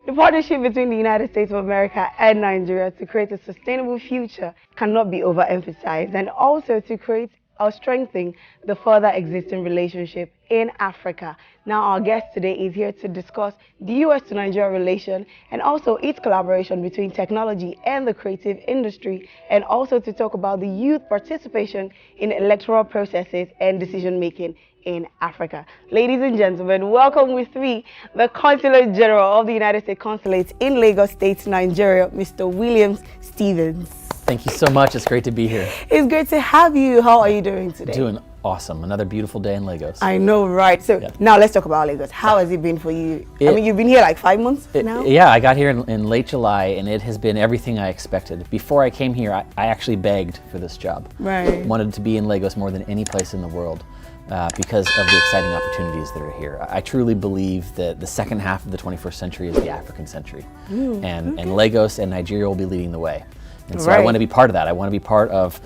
The partnership between the United States of America and Nigeria to create a sustainable future cannot be overemphasized, and also to create or strengthen the further existing relationship in Africa. Now, our guest today is here to discuss the US to Nigeria relation and also its collaboration between technology and the creative industry, and also to talk about the youth participation in electoral processes and decision making in Africa. Ladies and gentlemen, welcome with me, the Consulate General of the United States Consulate in Lagos State, Nigeria, Mr. Williams Stevens. Thank you so much. It's great to be here. It's great to have you. How are you doing today? Doing awesome. Another beautiful day in Lagos. I know, right? So now let's talk about Lagos. How has it been for you? I mean, you've been here like 5 months now? Yeah, I got here in late July, and it has been everything I expected. Before I came here, I actually begged for this job. Right. Wanted to be in Lagos more than any place in the world. Because of the exciting opportunities that are here. I truly believe that the second half of the 21st century is the African century. And Lagos and Nigeria will be leading the way. And so I want to be part of that. I want to be part of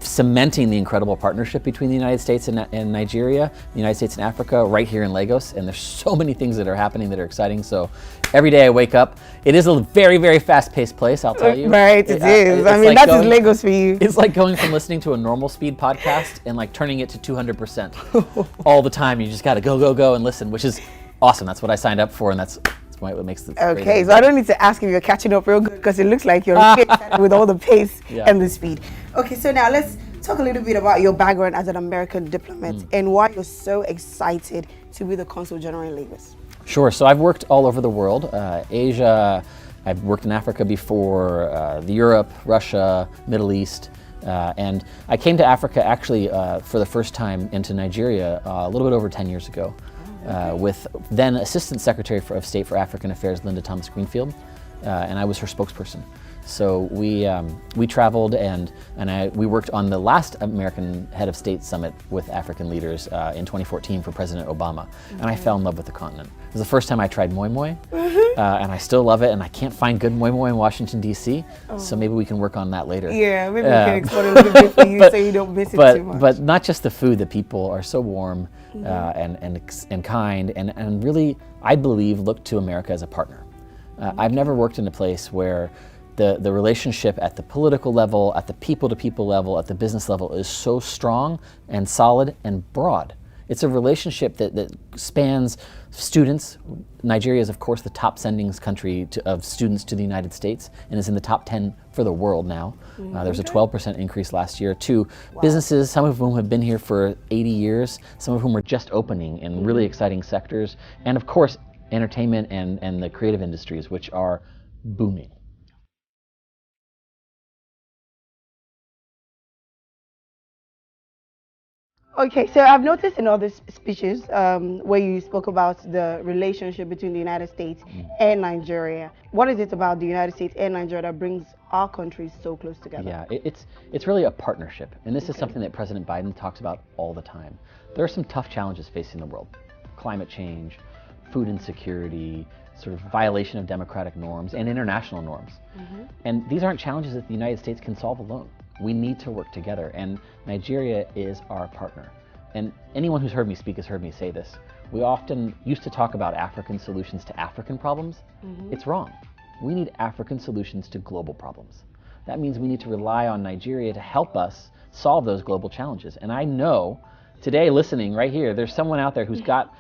cementing the incredible partnership between the United States and Nigeria, the United States and Africa, right here in Lagos. And there's so many things that are happening that are exciting. So every day I wake up, it is a very, very fast-paced place, I'll tell you. Right, it is. I mean, like that is Lagos for you. It's like going from listening to a normal speed podcast and like turning it to 200% all the time. You just got to go, go, go and listen, which is awesome. That's what I signed up for, and that's what makes it okay, great. so I don't need to ask if you're catching up real good because it looks like you're really excited with all the pace and the speed. Okay, so now let's talk a little bit about your background as an American diplomat and why you're so excited to be the Consul General in Lagos. Sure, so I've worked all over the world, Asia, I've worked in Africa before, Europe, Russia, Middle East, and I came to Africa actually for the first time into Nigeria a little bit over 10 years ago. With then Assistant Secretary of State for African Affairs, Linda Thomas Greenfield, and I was her spokesperson. So we traveled and we worked on the last American Head of State Summit with African leaders in 2014 for President Obama, and I fell in love with the continent. It was the first time I tried moi moi, and I still love it, and I can't find good moi moi in Washington, D.C., so maybe we can work on that later. Yeah, maybe we can explore a little bit for you so you don't miss it too much. But not just the food, the people are so warm and kind, and really, I believe, look to America as a partner. I've never worked in a place where the relationship at the political level, at the people-to-people level, at the business level is so strong and solid and broad. It's a relationship that spans students. Nigeria is, of course, the top sending country of students to the United States and is in the top 10 for the world now. There's a 12% increase last year. To businesses, some of whom have been here for 80 years, some of whom are just opening in really exciting sectors, and of course, entertainment and the creative industries, which are booming. Okay, so I've noticed in other speeches where you spoke about the relationship between the United States and Nigeria. What is it about the United States and Nigeria that brings our countries so close together? Yeah, it's really a partnership, and this is something that President Biden talks about all the time. There are some tough challenges facing the world: climate change, food insecurity, sort of violation of democratic norms and international norms. And these aren't challenges that the United States can solve alone. We need to work together, and Nigeria is our partner. And anyone who's heard me speak has heard me say this. We often used to talk about African solutions to African problems. It's wrong. We need African solutions to global problems. That means we need to rely on Nigeria to help us solve those global challenges. And I know today, listening right here, there's someone out there who's got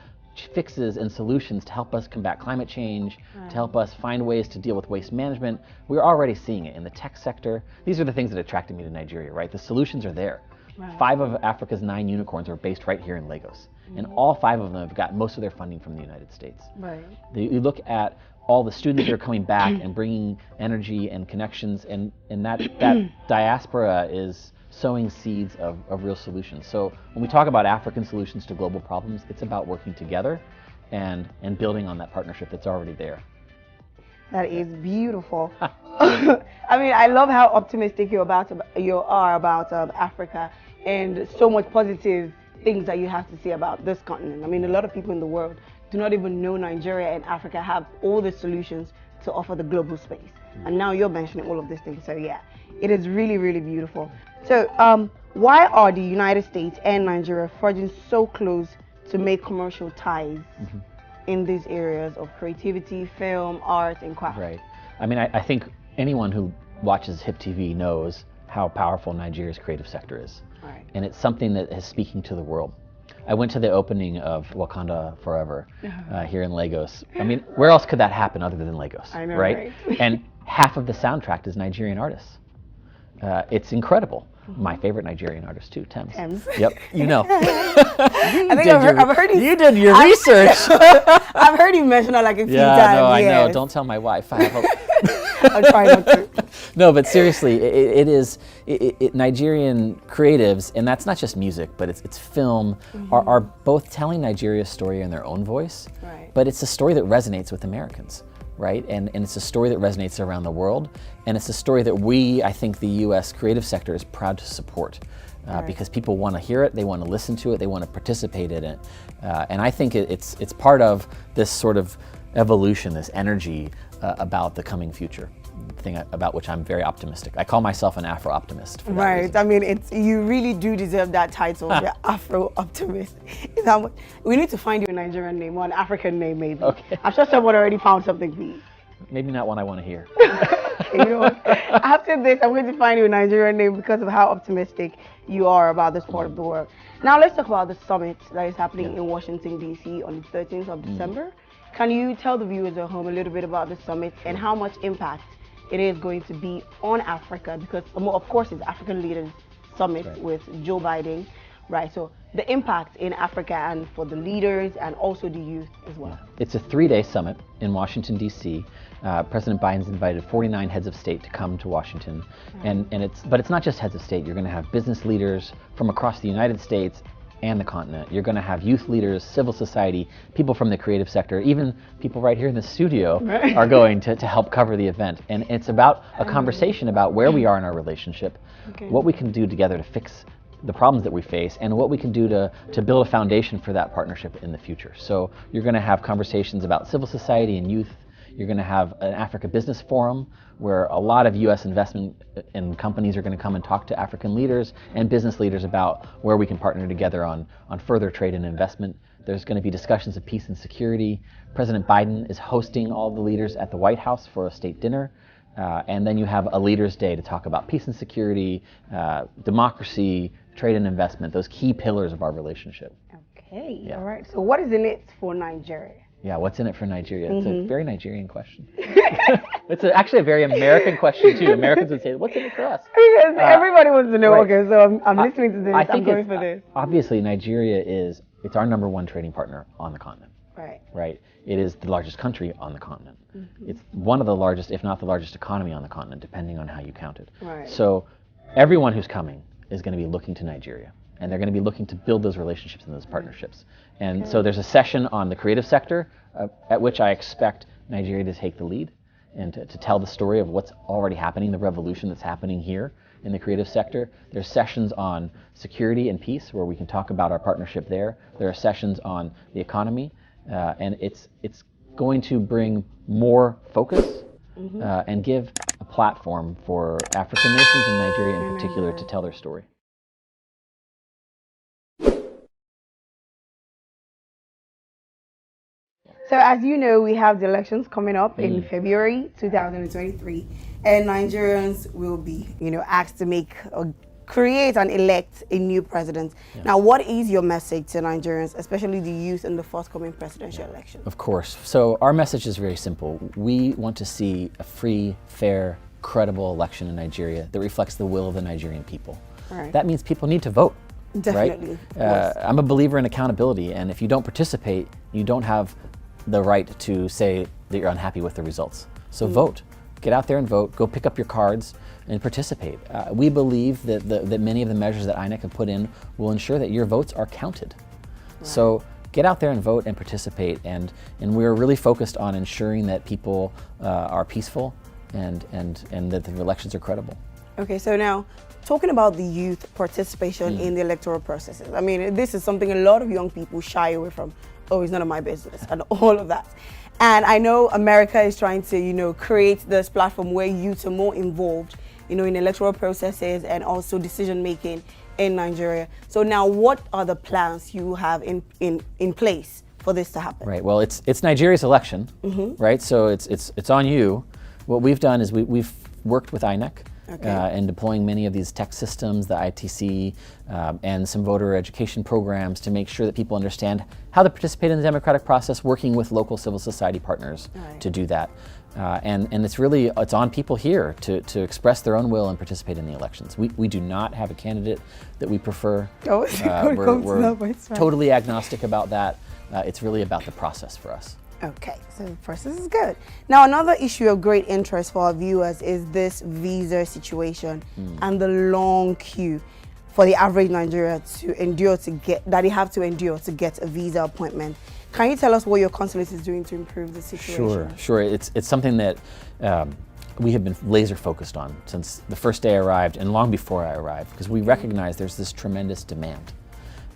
fixes and solutions to help us combat climate change, to help us find ways to deal with waste management. We're already seeing it in the tech sector. These are the things that attracted me to Nigeria, right? The solutions are there. 5 of Africa's 9 unicorns are based right here in Lagos. And all 5 of them have got most of their funding from the United States. You look at all the students that are coming back and bringing energy and connections, and that diaspora is sowing seeds of real solutions. So when we talk about African solutions to global problems, it's about working together and building on that partnership that's already there. That is beautiful. I mean, I love how optimistic you are about Africa and so much positive things that you have to say about this continent. I mean, a lot of people in the world do not even know Nigeria and Africa have all the solutions to offer the global space. And now you're mentioning all of these things. So yeah, it is really, really beautiful. So why are the United States and Nigeria forging so close to make commercial ties? in these areas of creativity, film, art, and craft? Right. I mean, I think anyone who watches HIPTV knows how powerful Nigeria's creative sector is. Right. And it's something that is speaking to the world. I went to the opening of Wakanda Forever here in Lagos. I mean, where else could that happen other than Lagos? I know, right? And half of the soundtrack is Nigerian artists. It's incredible. My favorite Nigerian artist too, Thames. Yep, you know. I think I've heard you did your research. I've heard you mention it like a few times. No, I know. Don't tell my wife. I'll try not to. No, but seriously, Nigerian creatives, and that's not just music, but it's film, are both telling Nigeria's story in their own voice. Right. But it's a story that resonates with Americans. Right, and it's a story that resonates around the world, and it's a story that I think the U.S. creative sector is proud to support, because people want to hear it, they want to listen to it, they want to participate in it, and I think it's part of this sort of evolution, this energy about the coming future, thing about which I'm very optimistic. I call myself an Afro-optimist. For that reason. I mean, you really do deserve that title, the Afro-optimist. We need to find you a Nigerian name or an African name, maybe. Okay. I'm sure someone already found something for you. Maybe not one I want to hear. You know what? After this, I'm going to find you a Nigerian name because of how optimistic you are about this part of the world. Now, let's talk about the summit that is happening in Washington, D.C. on the 13th of December. Can you tell the viewers at home a little bit about the summit and how much impact it is going to be on Africa? Because, of course, it's African Leaders Summit with Joe Biden, right? So the impact in Africa and for the leaders and also the youth as well. It's a 3-day summit in Washington, D.C. President Biden's invited 49 heads of state to come to Washington. But it's not just heads of state. You're going to have business leaders from across the United States and the continent. You're going to have youth leaders, civil society, people from the creative sector, even people right here in the studio are going to help cover the event. And it's about a conversation about where we are in our relationship, what we can do together to fix the problems that we face, and what we can do to build a foundation for that partnership in the future. So you're going to have conversations about civil society and youth. You're going to have an Africa Business Forum where a lot of U.S. investment and companies are going to come and talk to African leaders and business leaders about where we can partner together on further trade and investment. There's going to be discussions of peace and security. President Biden is hosting all the leaders at the White House for a state dinner. And then you have a Leaders' Day to talk about peace and security, democracy, trade and investment, those key pillars of our relationship. Okay, all right. So what is in it for Nigeria? Yeah, what's in it for Nigeria? It's a very Nigerian question. It's actually a very American question, too. Americans would say, what's in it for us? Because everybody wants to know, okay, so I'm listening to this, I'm going for this. Obviously, Nigeria it's our #1 trading partner on the continent. Right. It is the largest country on the continent. It's one of the largest, if not the largest economy on the continent, depending on how you count it. So everyone who's coming is going to be looking to Nigeria. And they're going to be looking to build those relationships and those partnerships. And so there's a session on the creative sector at which I expect Nigeria to take the lead and to tell the story of what's already happening, the revolution that's happening here in the creative sector. There's sessions on security and peace where we can talk about our partnership there. There are sessions on the economy, and it's going to bring more focus and give a platform for African nations and Nigeria in particular to tell their story. So as you know, we have the elections coming up in February 2023, and Nigerians will be, asked to create and elect a new president. Now, what is your message to Nigerians, especially the youth in the forthcoming presidential election? Of course. So our message is very simple. We want to see a free, fair, credible election in Nigeria that reflects the will of the Nigerian people. That means people need to vote. Definitely. Right? I'm a believer in accountability, and if you don't participate, you don't have the right to say that you're unhappy with the results. So vote. Get out there and vote. Go pick up your cards and participate. We believe that that many of the measures that INEC have put in will ensure that your votes are counted. So get out there and vote and participate. And we're really focused on ensuring that people are peaceful and that the elections are credible. Okay, so now talking about the youth participation in the electoral processes. I mean, this is something a lot of young people shy away from. Oh, it's none of my business and all of that. And I know America is trying to, create this platform where youth are more involved, in electoral processes and also decision making in Nigeria. So now what are the plans you have in place for this to happen? Right. Well, it's Nigeria's election, right? So it's on you. What we've done is we've worked with INEC in deploying many of these tech systems, the ITC, and some voter education programs to make sure that people understand how to participate in the democratic process, working with local civil society partners to do that. And it's on people here to express their own will and participate in the elections. We do not have a candidate that we prefer. We're totally agnostic about that. It's really about the process for us. Okay, so the process is good. Now, another issue of great interest for our viewers is this visa situation and the long queue for the average Nigerian to endure to get a visa appointment. Can you tell us what your consulate is doing to improve the situation? Sure. It's something that we have been laser focused on since the first day I arrived and long before I arrived, because we recognize there's this tremendous demand.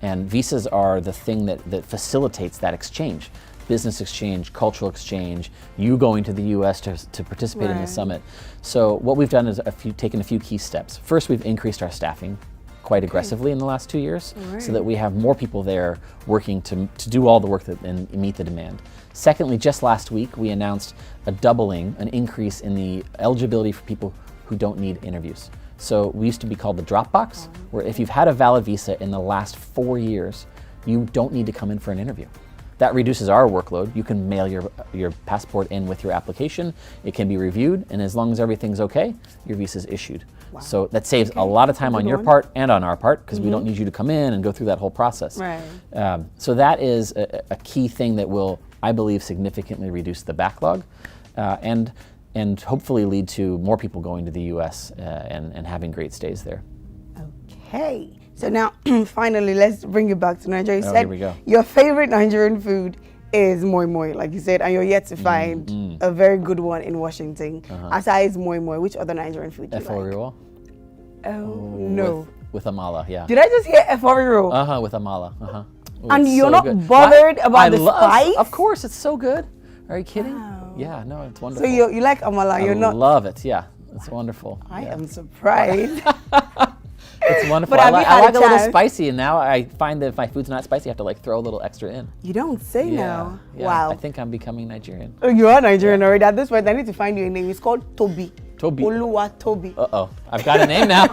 And visas are the thing that facilitates that exchange. Business exchange, cultural exchange, you going to the US to participate in the summit. So what we've done is taken a few key steps. First, we've increased our staffing quite aggressively in the last 2 years so that we have more people there working to do all the work and meet the demand. Secondly, just last week, we announced an increase in the eligibility for people who don't need interviews. So we used to be called the drop box, where if you've had a valid visa in the last 4 years, you don't need to come in for an interview. That reduces our workload. You can mail your passport in with your application. It can be reviewed, and as long as everything's okay, your visa is issued. Wow. So that saves a lot of time on your part and on our part, because we don't need you to come in and go through that whole process. Right. So that is a key thing that will, I believe, significantly reduce the backlog, and hopefully lead to more people going to the US and having great stays there. Okay. So now, finally, let's bring it back to Nigeria. You said here we go. Your favorite Nigerian food is moi moi, like you said, and you're yet to find a very good one in Washington. Aside moi moi, which other Nigerian food do you like? Eforiwo? Oh, no. With amala, yeah. Did I just hear eforiwo? With amala, Ooh, and you're so not good. bothered about the spice? Of course, it's so good. Are you kidding? Wow. Yeah, no, it's wonderful. So you like amala, you're not... I love it, yeah. It's wonderful. I am surprised. It's wonderful. But I like a little chance? spicy, and now I find that if my food's not spicy, I have to throw a little extra in. You don't say now. Yeah. Wow. I think I'm becoming Nigerian. Oh, you are Nigerian already. At this point, I need to find you a name. It's called Toby. Toby. Oluwa Toby. Uh-oh. I've got a name now.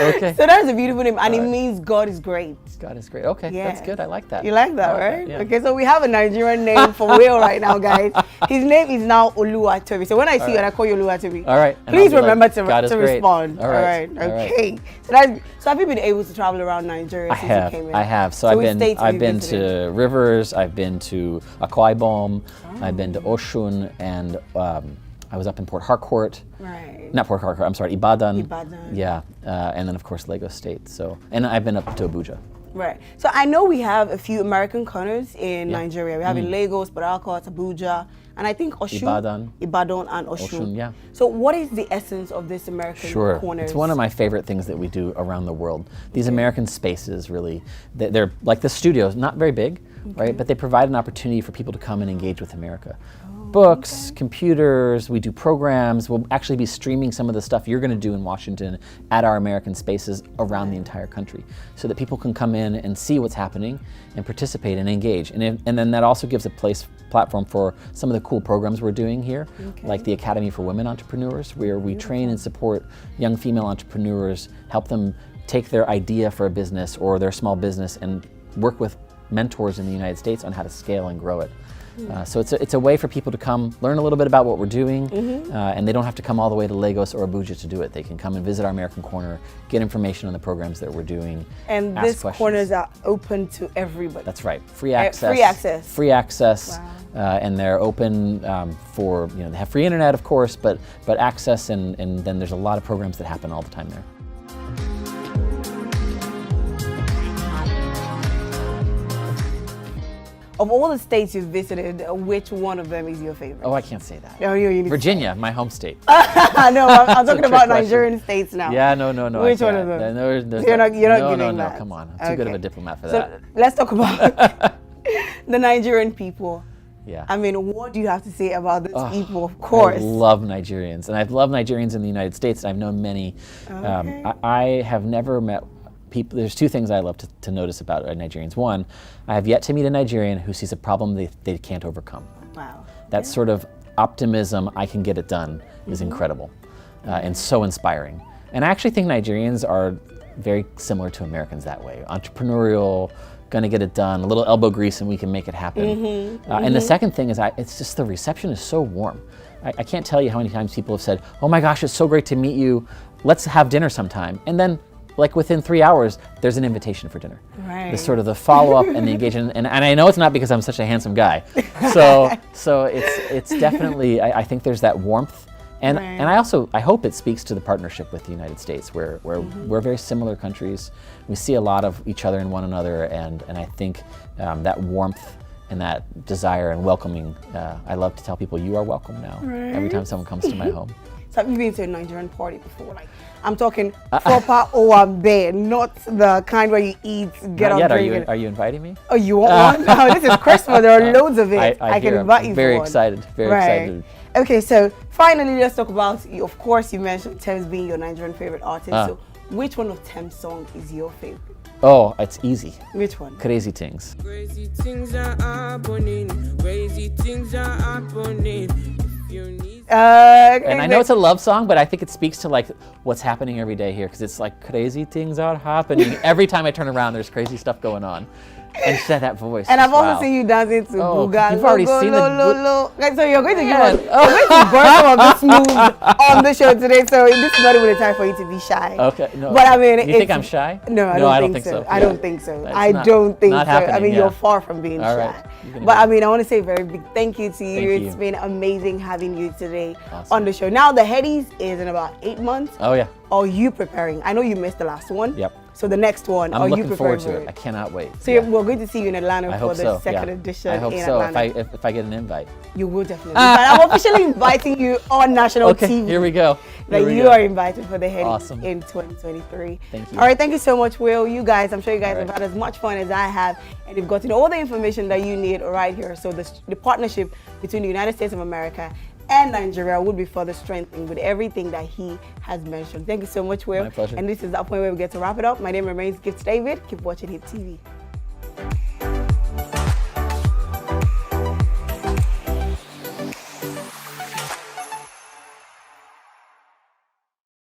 Okay. So that's a beautiful name, and it means God is great. God is great. Okay, that's good. I like that. You like that, like right? That, yeah. Okay, so we have a Nigerian name for real right now, guys. His name is now Oluwatobi. So when I see you and I call you Oluwatobi, all right, please remember to respond. All right. Okay. So have you been able to travel around Nigeria since you came in? I have. So I've been to rivers. I've been to Akwa Ibom. I've been to Oshun, and I was up in Port Harcourt. Right. Not Port Harcourt. I'm sorry, Ibadan. Ibadan. Yeah, and then of course Lagos State. So, and I've been up to Abuja. Right. So I know we have a few American corners in Nigeria. We have in Lagos, Port Harcourt, Abuja, and I think Oshun. Ibadan and Oshun. Yeah. So what is the essence of this American corners? It's one of my favorite things that we do around the world. These American spaces, really, they're like the studios, not very big, right? But they provide an opportunity for people to come and engage with America. Books, computers, we do programs. We'll actually be streaming some of the stuff you're going to do in Washington at our American spaces around the entire country, so that people can come in and see what's happening and participate and engage. And then that also gives a platform for some of the cool programs we're doing here, like the Academy for Women Entrepreneurs, where we train and support young female entrepreneurs, help them take their idea for a business or their small business and work with mentors in the United States on how to scale and grow it. So it's a way for people to come learn a little bit about what we're doing, and they don't have to come all the way to Lagos or Abuja to do it. They can come and visit our American Corner, get information on the programs that we're doing. And these corners are open to everybody. That's right. Free access. Free access. Wow. And they're open for, they have free internet, of course, but access, and then there's a lot of programs that happen all the time there. Of all the states you've visited, which one of them is your favorite? Oh, I can't say that. Virginia, my home state. No, I'm talking about Nigerian states now. Yeah, no. Which one of them? You're not giving that. No, come on. I'm too good of a diplomat for that. Let's talk about the Nigerian people. Yeah. I mean, what do you have to say about these people? Of course. I love Nigerians, and I've loved Nigerians in the United States. I've known many. I have never met there's two things I love to notice about Nigerians. One, I have yet to meet a Nigerian who sees a problem they can't overcome. Wow. That sort of optimism, I can get it done, is incredible and so inspiring. And I actually think Nigerians are very similar to Americans that way. Entrepreneurial, gonna get it done, a little elbow grease and we can make it happen. And the second thing is, it's just the reception is so warm. I can't tell you how many times people have said, oh my gosh, it's so great to meet you. Let's have dinner sometime. And then like within 3 hours, there's an invitation for dinner. Right. The sort of the follow-up and the engagement. And I know it's not because I'm such a handsome guy. So it's definitely, I think there's that warmth. And I hope it speaks to the partnership with the United States, where we're very similar countries. We see a lot of each other and one another, and I think that warmth and that desire and welcoming, I love to tell people, you are welcome now, every time someone comes to my home. So have you been to a Nigerian party before? Like, I'm talking proper Owambe, not the kind where you eat, get on drink. Are you inviting me? Oh, you want one? No, this is Christmas. There are loads of it. I can invite you very for one. excited, very excited. Okay, so finally, let's talk about, of course, you mentioned Tems being your Nigerian favorite artist. So which one of Tems' songs is your favorite? Oh, it's easy. Which one? Crazy Things. Crazy things are happening. Crazy things are happening. If you need. And I know it's a love song, but I think it speaks to like what's happening every day here, because it's like crazy things are happening. Every time I turn around, there's crazy stuff going on. And she had that voice. And I've also seen you dancing to Buga. You've already seen the... So you're going to give us, you're going to burn some of this moves on the show today, so this is not even a time for you to be shy. Okay, no. But I mean, you think I'm shy? No, I don't think so. I don't think so. I don't think so. I mean, you're far from being shy. But I mean, I want to say a very big thank you to you. It's been amazing having you today on the show. Now, the Headies is in about 8 months. Oh, yeah. Are you preparing? I know you missed the last one. Yep. So the next one, I'm looking forward to it. I cannot wait. So we're going to see you in Atlanta for the second edition. I hope so. If I get an invite, you will definitely. I'm officially inviting you on national TV. Here we go. You are invited for the Headies Awesome. in 2023. Thank you. All right, thank you so much, Will. You guys, I'm sure you guys have had as much fun as I have, and you've gotten all the information that you need right here. So the partnership between the United States of America and Nigeria would be further strengthened with everything that he has mentioned. Thank you so much, Will. My pleasure. And this is that point where we get to wrap it up. My name remains Gift David. Keep watching HIPTV.